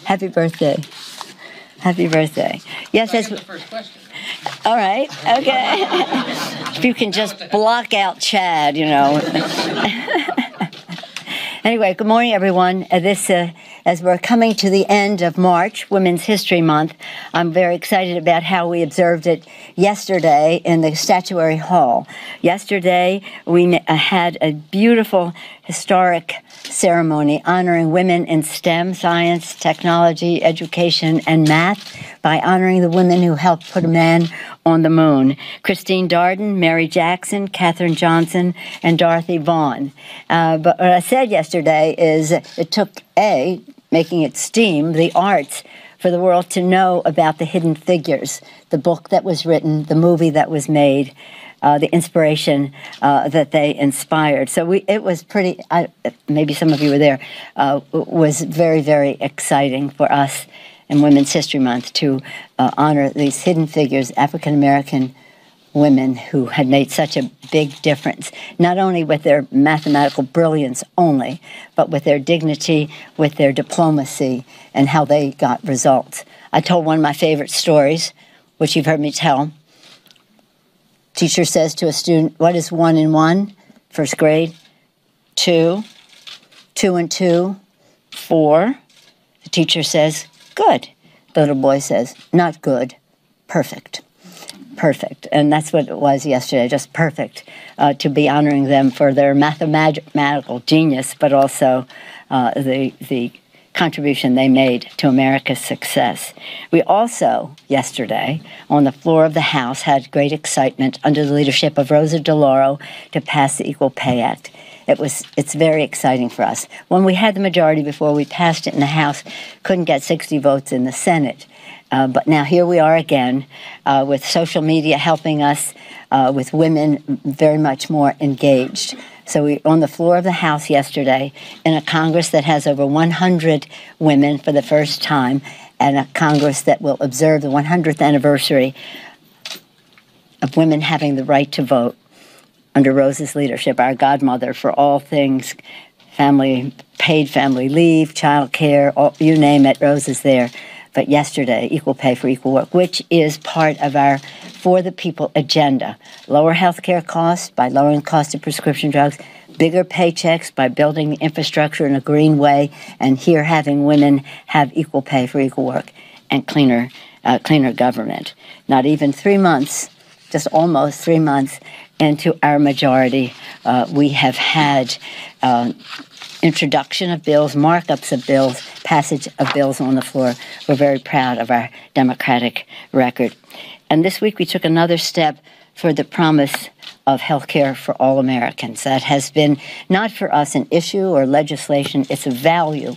Happy birthday. Happy birthday. Yes, that's the first question. All right. Okay. If you can just block out Chad, you know. Anyway, good morning, everyone. As we're coming to the end of March, Women's History Month, I'm very excited about how we observed it yesterday in the Statuary Hall. Yesterday, we had a beautiful historic ceremony honoring women in STEM, science, technology, education, and math by honoring the women who helped put a man on the moon. Christine Darden, Mary Jackson, Katherine Johnson, and Dorothy Vaughan. But what I said yesterday is it took making it STEAM, the arts, for the world to know about the hidden figures, the book that was written, the movie that was made, the inspiration that they inspired. So it was pretty, maybe some of you were there, was very, very exciting for us in Women's History Month to honor these hidden figures, African-American women who had made such a big difference, not only with their mathematical brilliance only, but with their dignity, with their diplomacy, and how they got results. I told one of my favorite stories, which you've heard me tell. Teacher says to a student, what is 1 and 1? First grade. 2. 2 and 2. 4. The teacher says, good. The little boy says, not good, perfect. Perfect. And that's what it was yesterday, just perfect, to be honoring them for their mathematical genius, but also the contribution they made to America's success. We also, yesterday, on the floor of the House, had great excitement under the leadership of Rosa DeLauro to pass the Equal Pay Act. It's very exciting for us. When we had the majority before we passed it in the House, couldn't get 60 votes in the Senate. But now here we are again with social media helping us, with women very much more engaged. So we were on the floor of the House yesterday in a Congress that has over 100 women for the first time, and a Congress that will observe the 100th anniversary of women having the right to vote under Rosa's leadership, our godmother for all things family, paid family leave, child care, you name it, Rosa's there. But yesterday, equal pay for equal work, which is part of our For the People agenda. Lower health care costs by lowering the cost of prescription drugs, bigger paychecks by building the infrastructure in a green way, and here having women have equal pay for equal work, and cleaner government. Not even 3 months, just almost 3 months into our majority, we have had introduction of bills, markups of bills, passage of bills on the floor. We're very proud of our democratic record. And this week we took another step for the promise of health care for all Americans. That has been not for us an issue or legislation, it's a value.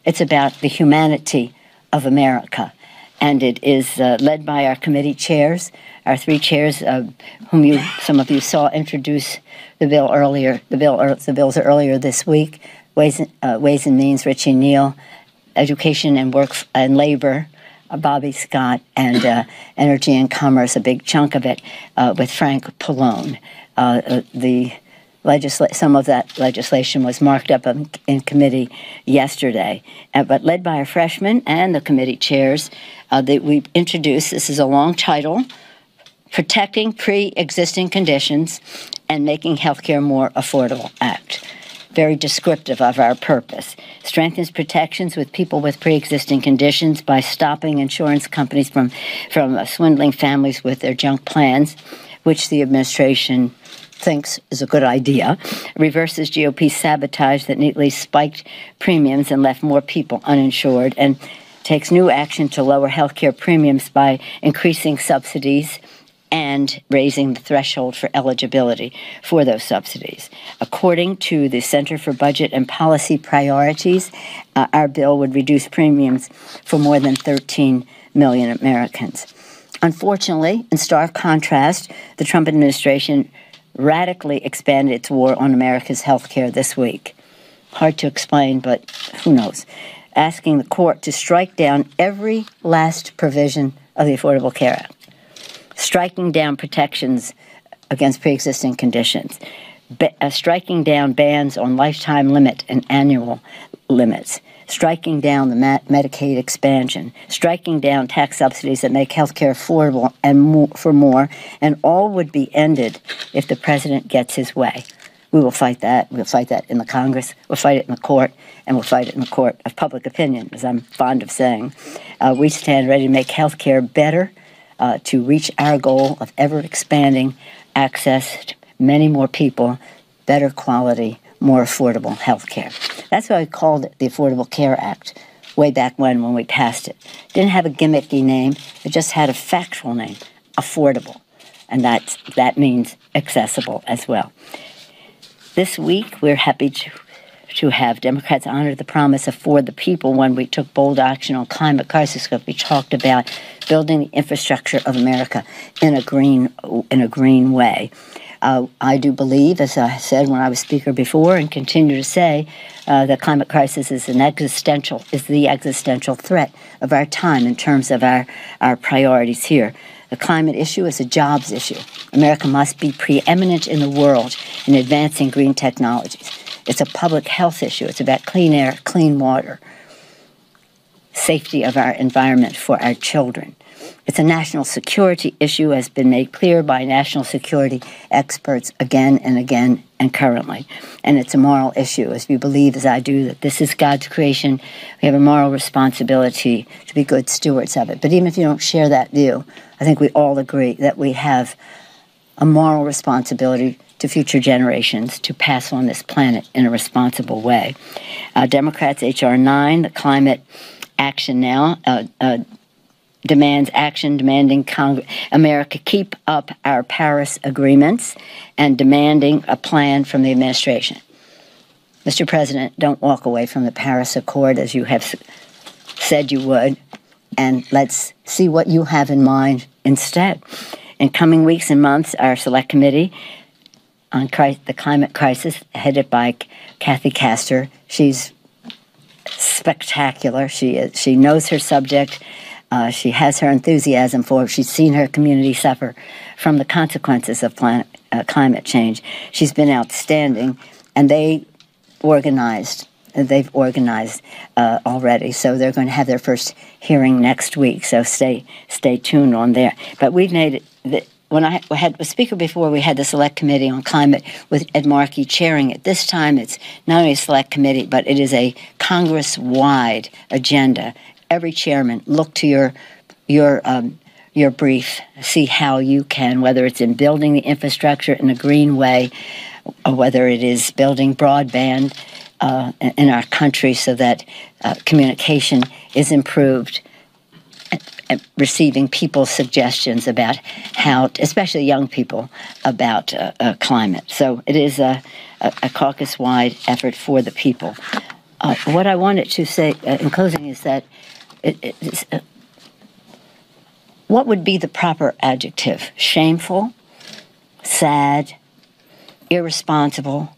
It's about the humanity of America. And it is led by our committee chairs, our 3 chairs, whom some of you saw introduce the bill earlier. The bills are earlier this week. Ways and Means, Richie Neal, Education and Work and Labor, Bobby Scott, and Energy and Commerce, a big chunk of it, with Frank Pallone. Some of that legislation was marked up in committee yesterday, but led by our freshmen and the committee chairs, that we introduced. This is a long title: Protecting Pre-Existing Conditions and Making Healthcare More Affordable Act. Very descriptive of our purpose. Strengthens protections with people with pre-existing conditions by stopping insurance companies from swindling families with their junk plans, which the administration thinks is a good idea. Reverses GOP sabotage that neatly spiked premiums and left more people uninsured, and takes new action to lower health care premiums by increasing subsidies and raising the threshold for eligibility for those subsidies. According to the Center for Budget and Policy Priorities, our bill would reduce premiums for more than 13 million Americans. Unfortunately, in stark contrast, the Trump administration radically expanded its war on America's health care this week. Hard to explain, but who knows. Asking the court to strike down every last provision of the Affordable Care Act. Striking down protections against pre-existing conditions, striking down bans on lifetime limit and annual limits, striking down the Medicaid expansion, striking down tax subsidies that make health care affordable and for more, and all would be ended if the president gets his way. We will fight that. We'll fight that in the Congress. We'll fight it in the court, and we'll fight it in the court of public opinion, as I'm fond of saying. We stand ready to make health care better, to reach our goal of ever-expanding access to many more people, better quality, more affordable health care. That's why we called it the Affordable Care Act way back when we passed it. It didn't have a gimmicky name. It just had a factual name, affordable, and that means accessible as well. This week, we're happy to have Democrats honor the promise of For the People when we took bold action on climate crisis, because we talked about building the infrastructure of America in a green way. I do believe, as I said when I was speaker before and continue to say, the climate crisis is the existential threat of our time in terms of our priorities here. The climate issue is a jobs issue. America must be preeminent in the world in advancing green technologies. It's a public health issue. It's about clean air, clean water, safety of our environment for our children. It's a national security issue, has been made clear by national security experts again and again and currently. And it's a moral issue, as we believe, as I do, that this is God's creation. We have a moral responsibility to be good stewards of it. But even if you don't share that view, I think we all agree that we have a moral responsibility to future generations to pass on this planet in a responsible way. Democrats, H.R. 9, the Climate Action Now, demands action, demanding America keep up our Paris agreements and demanding a plan from the administration. Mr. President, don't walk away from the Paris Accord as you have said you would, and let's see what you have in mind instead. In coming weeks and months, our Select Committee on the Climate Crisis, headed by Kathy Castor, she's spectacular. She knows her subject. She has her enthusiasm for it. She's seen her community suffer from the consequences of climate change. She's been outstanding, and they've organized already. So they're going to have their first hearing next week. So stay tuned on there. But we've made it. When I was speaker before, we had the Select Committee on Climate with Ed Markey chairing it. This time, it's not only a Select Committee, but it is a Congress-wide agenda. Every chairman, look to your brief, see how you can, whether it's in building the infrastructure in a green way, or whether it is building broadband in our country so that communication is improved, and receiving people's suggestions about how, especially young people, about climate. So it is a caucus-wide effort for the people. What I wanted to say in closing is that what would be the proper adjective? Shameful, sad, irresponsible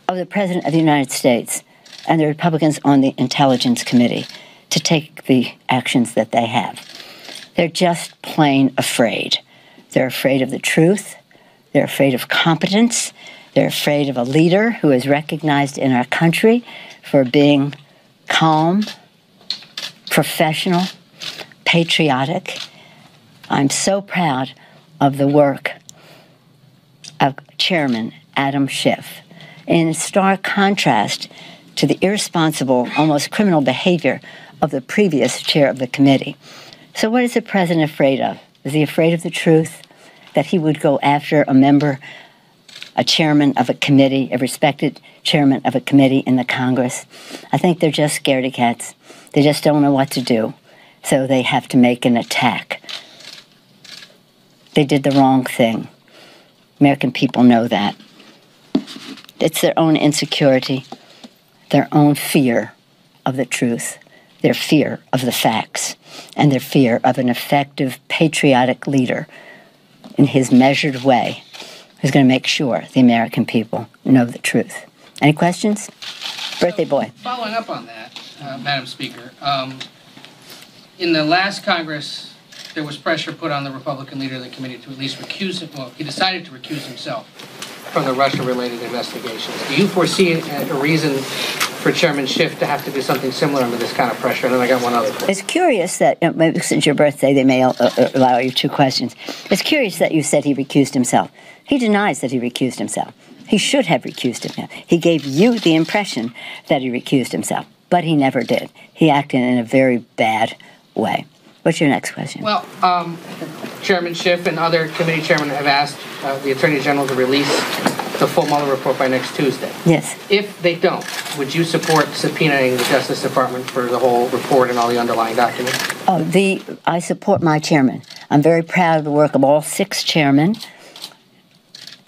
of the President of the United States and the Republicans on the Intelligence Committee to take the actions that they have. They're just plain afraid. They're afraid of the truth. They're afraid of competence. They're afraid of a leader who is recognized in our country for being calm, professional, patriotic. I'm so proud of the work of Chairman Adam Schiff, in stark contrast to the irresponsible, almost criminal behavior of the previous chair of the committee. So what is the president afraid of? Is he afraid of the truth, that he would go after a member, a chairman of a committee, a respected chairman of a committee in the Congress? I think they're just scaredy cats. They just don't know what to do, so they have to make an attack. They did the wrong thing. American people know that. It's their own insecurity, their own fear of the truth, their fear of the facts, and their fear of an effective, patriotic leader in his measured way who's going to make sure the American people know the truth. Any questions? Birthday boy. Following up on that, Madam Speaker, in the last Congress, there was pressure put on the Republican leader of the committee to at least recuse him. Well, he decided to recuse himself from the Russia-related investigations. Do you foresee a reason for Chairman Schiff to have to do something similar under this kind of pressure? And then I got one other question. It's curious that, maybe since your birthday, they may allow you 2 questions. It's curious that you said he recused himself. He denies that he recused himself. He should have recused himself. He gave you the impression that he recused himself, but he never did. He acted in a very bad way. What's your next question? Well, Chairman Schiff and other committee chairmen have asked the Attorney General to release the full Mueller report by next Tuesday. Yes. If they don't, would you support subpoenaing the Justice Department for the whole report and all the underlying documents? I support my chairman. I'm very proud of the work of all 6 chairmen.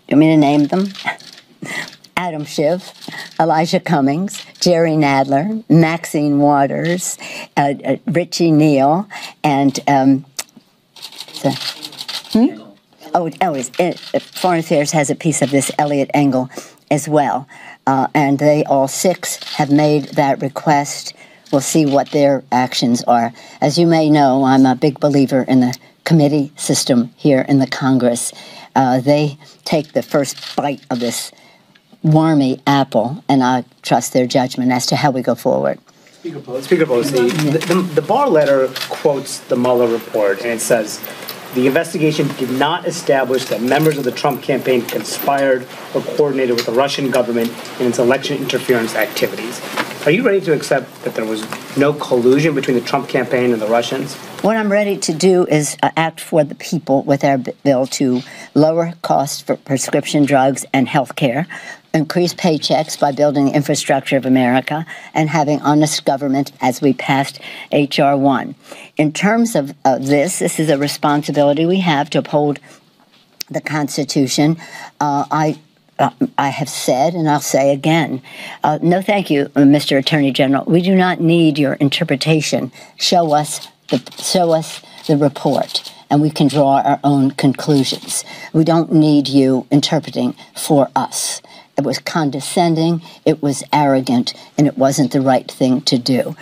You want me to name them? Adam Schiff, Elijah Cummings, Jerry Nadler, Maxine Waters, Richie Neal, and Foreign Affairs has a piece of this, Elliot Engel, as well. And they all 6 have made that request. We'll see what their actions are. As you may know, I'm a big believer in the committee system here in the Congress. They take the first bite of this wormy apple, and I trust their judgment as to how we go forward. Speaker Pelosi, the Barr letter quotes the Mueller report, and it says, the investigation did not establish that members of the Trump campaign conspired or coordinated with the Russian government in its election interference activities. Are you ready to accept that there was no collusion between the Trump campaign and the Russians? What I'm ready to do is act for the people with our bill to lower costs for prescription drugs and health care, increase paychecks by building the infrastructure of America, and having honest government as we passed H.R. 1. In terms of this is a responsibility we have to uphold the Constitution. I have said, and I'll say again, no thank you, Mr. Attorney General. We do not need your interpretation. Show us the report, and we can draw our own conclusions. We don't need you interpreting for us. It was condescending, it was arrogant, and it wasn't the right thing to do.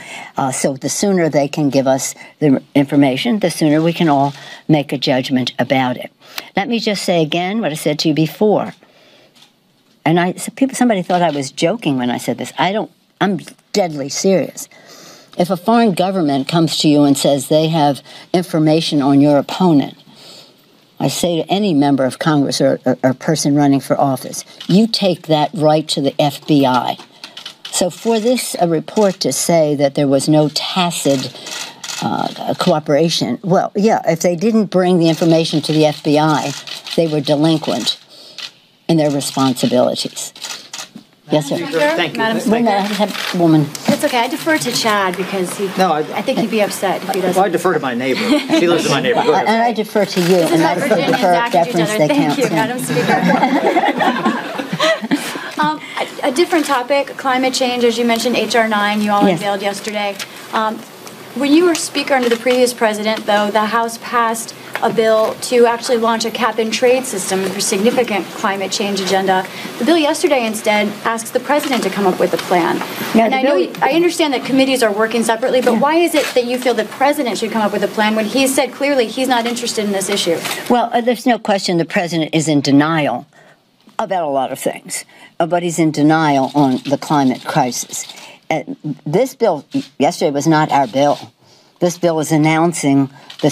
So the sooner they can give us the information, the sooner we can all make a judgment about it. Let me just say again what I said to you before. And somebody thought I was joking when I said this. I'm deadly serious. If a foreign government comes to you and says they have information on your opponent, I say to any member of Congress or person running for office, you take that right to the FBI. So for this report to say that there was no tacit cooperation, well, yeah, if they didn't bring the information to the FBI, they were delinquent in their responsibilities. Yes, sir. Thank you. Madam Speaker. Woman. It's okay. I defer to Chad because I think he'd be upset if he doesn't. Well, I defer to my neighbor. She lives in my neighborhood. And I defer to you. And I defer deference they can't. Thank you, Madam Speaker. A different topic, climate change. As you mentioned, H.R. 9, you all unveiled yesterday. When you were Speaker under the previous president, though, the House passed a bill to actually launch a cap-and-trade system for significant climate change agenda. The bill yesterday instead asks the president to come up with a plan. Yeah, and I understand that committees are working separately, but why is it that you feel the president should come up with a plan when he said clearly he's not interested in this issue? Well, there's no question the president is in denial about a lot of things, but he's in denial on the climate crisis. This bill yesterday was not our bill. This bill is announcing the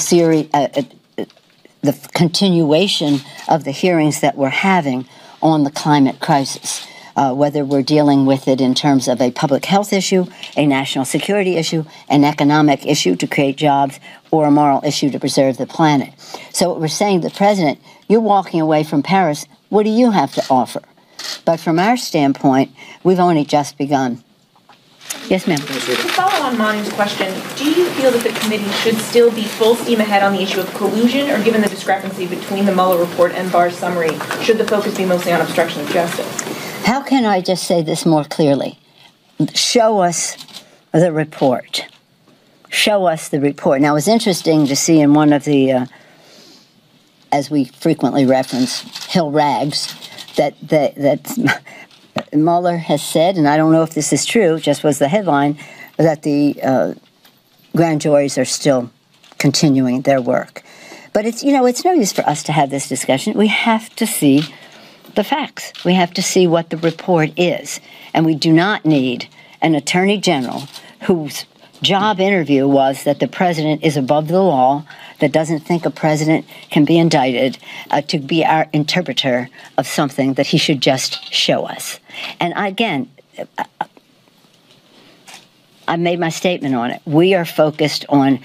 continuation of the hearings that we're having on the climate crisis, whether we're dealing with it in terms of a public health issue, a national security issue, an economic issue to create jobs, or a moral issue to preserve the planet. So what we're saying to the president, you're walking away from Paris. What do you have to offer? But from our standpoint, we've only just begun. Yes, ma'am. To follow on Manu's question, do you feel that the committee should still be full steam ahead on the issue of collusion, or given the discrepancy between the Mueller report and Barr's summary, should the focus be mostly on obstruction of justice? How can I just say this more clearly? Show us the report. Show us the report. Now, it was interesting to see in one of the, as we frequently reference, Hill Rags, that Mueller has said, and I don't know if this is true, just was the headline, that the grand juries are still continuing their work. But it's no use for us to have this discussion. We have to see the facts. We have to see what the report is. And we do not need an attorney general whose job interview was that the president is above the law, that doesn't think a president can be indicted, to be our interpreter of something that he should just show us. And again, I made my statement on it. We are focused on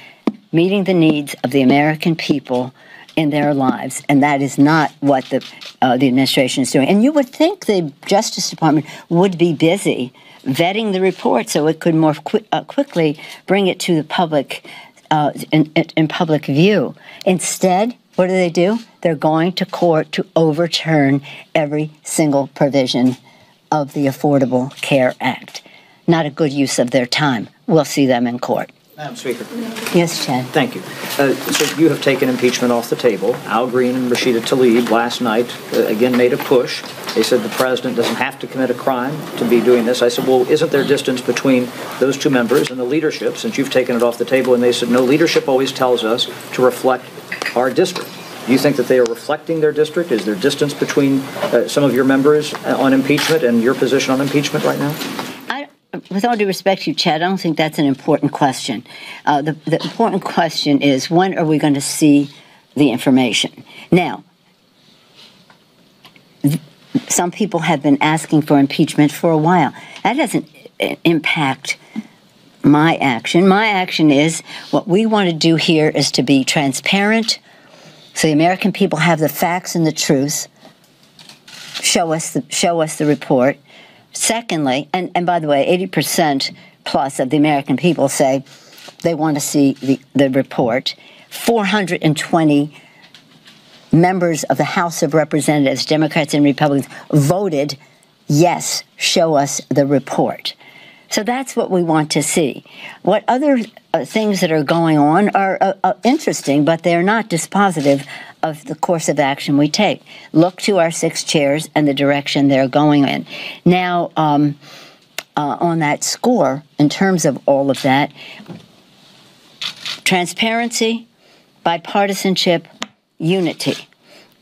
meeting the needs of the American people in their lives, and that is not what the administration is doing. And you would think the Justice Department would be busy vetting the report so it could more quickly bring it to the public in public view. Instead, what do? They're going to court to overturn every single provision of the Affordable Care Act. Not a good use of their time. We'll see them in court. Madam Speaker. Yes, Chad. Thank you. So you have taken impeachment off the table. Al Green and Rashida Tlaib last night again made a push. They said the president doesn't have to commit a crime to be doing this. I said, well, isn't there distance between those two members and the leadership, since you've taken it off the table? And they said, no, leadership always tells us to reflect our district. Do you think that they are reflecting their district? Is there distance between some of your members on impeachment and your position on impeachment right now? With all due respect to you, Chad, I don't think that's an important question. The important question is, when are we going to see the information? Now, some people have been asking for impeachment for a while. That doesn't impact my action. My action is, what we want to do here is to be transparent so the American people have the facts and the truth. Show us the report. Secondly, and by the way, 80% plus of the American people say they want to see the report. 420 members of the House of Representatives, Democrats and Republicans, voted, yes, show us the report. So that's what we want to see. What other things that are going on are interesting, but they're not dispositive of the course of action we take. Look to our 6 chairs and the direction they're going in. Now, on that score, in terms of all of that, transparency, bipartisanship, unity.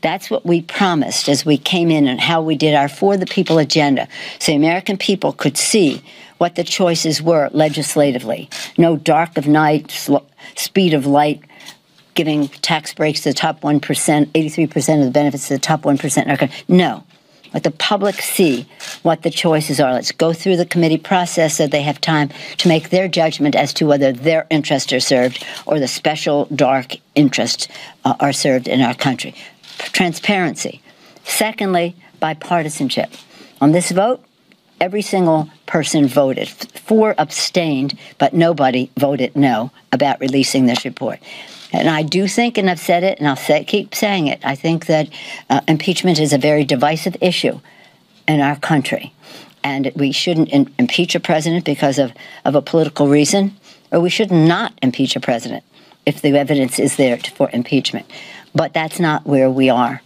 That's what we promised as we came in and how we did our For the People agenda, so the American people could see what the choices were legislatively. No dark of night, speed of light, giving tax breaks to the top 1%, 83% of the benefits to the top 1%. No. Let the public see what the choices are. Let's go through the committee process so they have time to make their judgment as to whether their interests are served or the special dark interests are served in our country. Transparency. Secondly, bipartisanship. On this vote, every single person voted. 4 abstained, but nobody voted no about releasing this report. And I do think, and I've said it, and I'll keep saying it, I think that impeachment is a very divisive issue in our country. And we shouldn't impeach a president because of a political reason, or we should not impeach a president if the evidence is there for impeachment. But that's not where we are.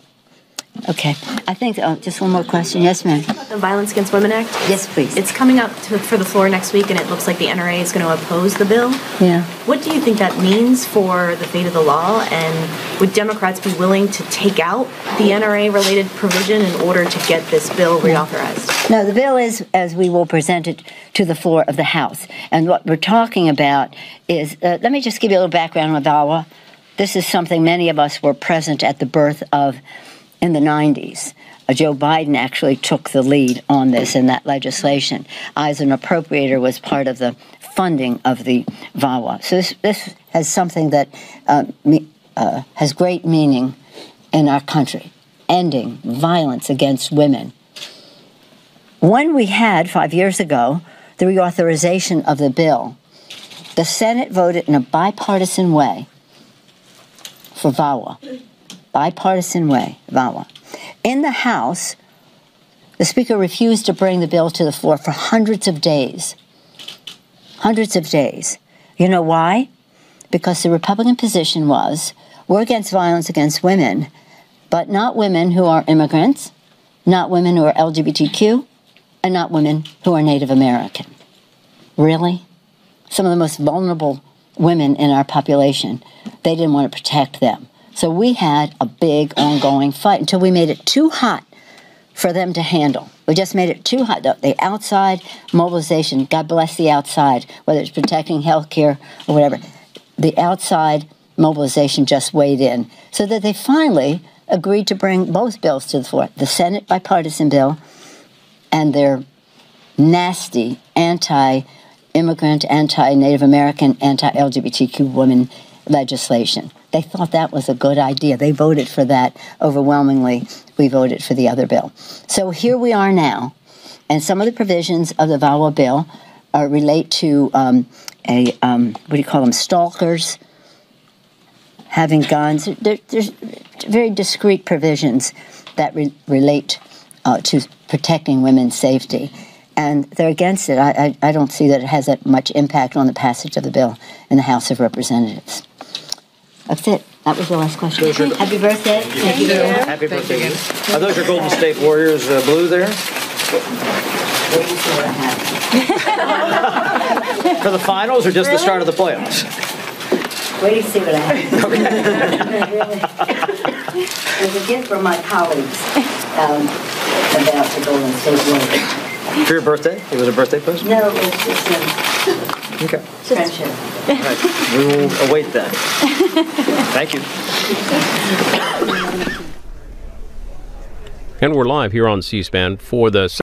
Okay. I think, just one more question. Yes, ma'am. The Violence Against Women Act? Yes, please. It's coming up for the floor next week, and it looks like the NRA is going to oppose the bill. Yeah. What do you think that means for the fate of the law, and would Democrats be willing to take out the NRA-related provision in order to get this bill reauthorized? No, the bill is, as we will present it to the floor of the House. And what we're talking about is, let me just give you a little background on VAWA. This is something many of us were present at the birth of in the 90s. Joe Biden actually took the lead on this in that legislation. I, as an appropriator, was part of the funding of the VAWA. So this has something that has great meaning in our country, ending violence against women. When we had, 5 years ago, the reauthorization of the bill, the Senate voted in a bipartisan way for VAWA. Bipartisan way, VAWA. In the House, the Speaker refused to bring the bill to the floor for hundreds of days. Hundreds of days. You know why? Because the Republican position was, we're against violence against women, but not women who are immigrants, not women who are LGBTQ, and not women who are Native American. Really? Some of the most vulnerable women in our population, they didn't want to protect them. So we had a big ongoing fight until we made it too hot for them to handle. We just made it too hot. The outside mobilization, God bless the outside, whether it's protecting health care or whatever, the outside mobilization just weighed in so that they finally agreed to bring both bills to the floor, the Senate bipartisan bill and their nasty anti-immigrant, anti-Native American, anti-LGBTQ women legislation. They thought that was a good idea. They voted for that overwhelmingly. We voted for the other bill. So here we are now, and some of the provisions of the VAWA bill relate to what do you call them, stalkers, having guns. There's very discrete provisions that relate to protecting women's safety. And they're against it. I don't see that it has that much impact on the passage of the bill in the House of Representatives. That's it. That was the last question. Happy birthday. Thank you. Happy birthday. Are those your Golden State Warriors blue there? Wait to see what I have. For the finals or just the start of the playoffs? Wait to see what I have. It was a gift from my colleagues about the Golden State Warriors. For your birthday? It was a birthday present? No, it was just Okay. friendship. All right. We will await that. Thank you. And we're live here on C-SPAN for the